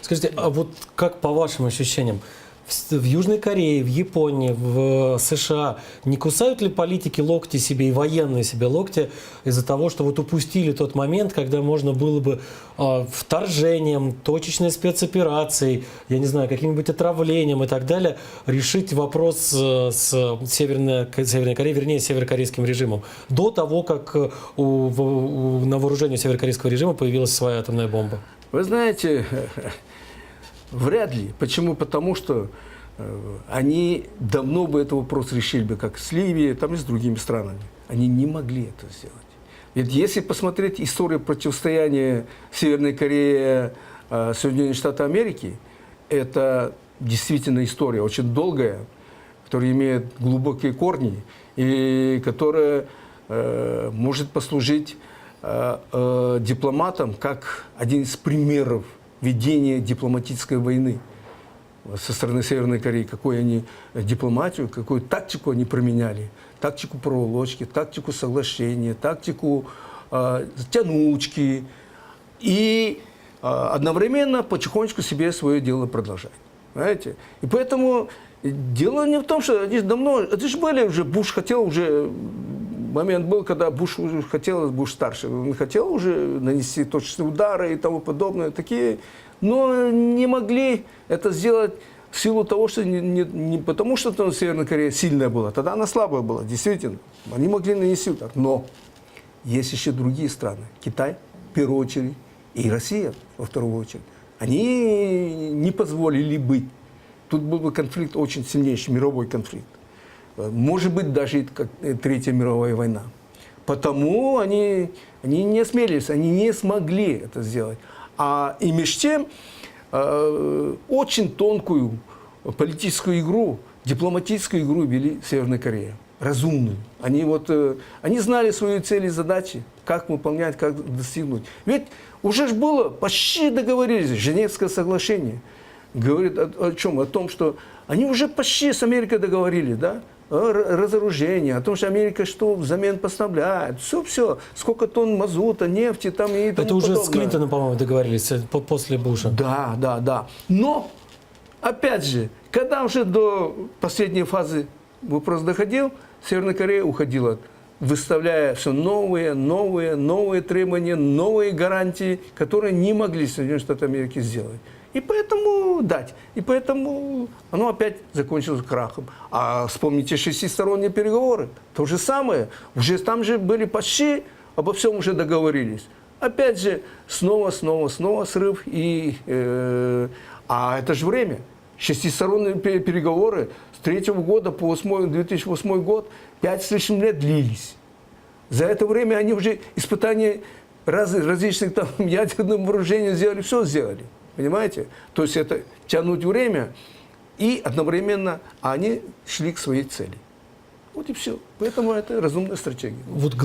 Скажите, а вот как по вашим ощущениям, в Южной Корее, в Японии, в США не кусают ли политики локти себе и военные себе локти из-за того, что вот упустили тот момент, когда можно было бы вторжением, точечной спецоперацией, я не знаю, каким-нибудь отравлением и так далее решить вопрос с Северной Кореей, вернее, с северокорейским режимом, до того, как на вооружении северокорейского режима появилась своя атомная бомба? Вы знаете, вряд ли. Почему? Потому что они давно бы этот вопрос решили бы, как с Ливией, там и с другими странами. Они не могли это сделать. Ведь если посмотреть историю противостояния Северной Кореи, Соединенных Штатов Америки, это действительно история очень долгая, которая имеет глубокие корни и которая может послужить дипломатам как один из примеров ведения дипломатической войны со стороны Северной Кореи, какую они дипломатию, какую тактику они применяли. Тактику проволочки, тактику соглашения, тактику тянучки. И одновременно потихонечку себе свое дело продолжать. Понимаете? И поэтому дело не в том, что они давно... Это же были уже, Буш хотел уже... Момент был, когда Буш уже хотел, Буш старший, он хотел уже нанести точечные удары и тому подобное, такие, но не могли это сделать в силу того, что не потому, что там Северная Корея сильная была, тогда она слабая была, действительно. Они могли нанести удар, но есть еще другие страны, Китай, в первую очередь, и Россия, во вторую очередь. Они не позволили быть. Тут был бы конфликт очень сильнейший, мировой конфликт. Может быть, даже как Третья мировая война. Потому они не осмелились, они не смогли это сделать. И между тем, очень тонкую политическую игру, дипломатическую игру вели Северная Корея. Разумную. Они знали свои цели и задачи, как выполнять, как достигнуть. Ведь уже ж было, почти договорились, Женевское соглашение. Говорит о чем? О том, что они уже почти с Америкой договорились, да? Разоружение, о том, что Америка что взамен поставляет, все, сколько тонн мазута, нефти там и тому Это уже подобное. с Клинтоном, по-моему, договорились после Буша. Да. Но, опять же, когда уже до последней фазы вопрос доходил, Северная Корея уходила, выставляя все новые требования, новые гарантии, которые не могли Соединенные Штаты Америки сделать. И поэтому оно опять закончилось крахом. А вспомните шестисторонние переговоры. То же самое. Уже там же были почти, обо всем уже договорились. Опять же, снова срыв. А это же время. Шестисторонние переговоры с 2003 года по 2008 год 5 с лишним лет длились. За это время они уже испытания различных там ядерных вооружений сделали, все сделали. Понимаете? То есть это тянуть время, и одновременно они шли к своей цели. Вот и все. Поэтому это разумная стратегия. Вот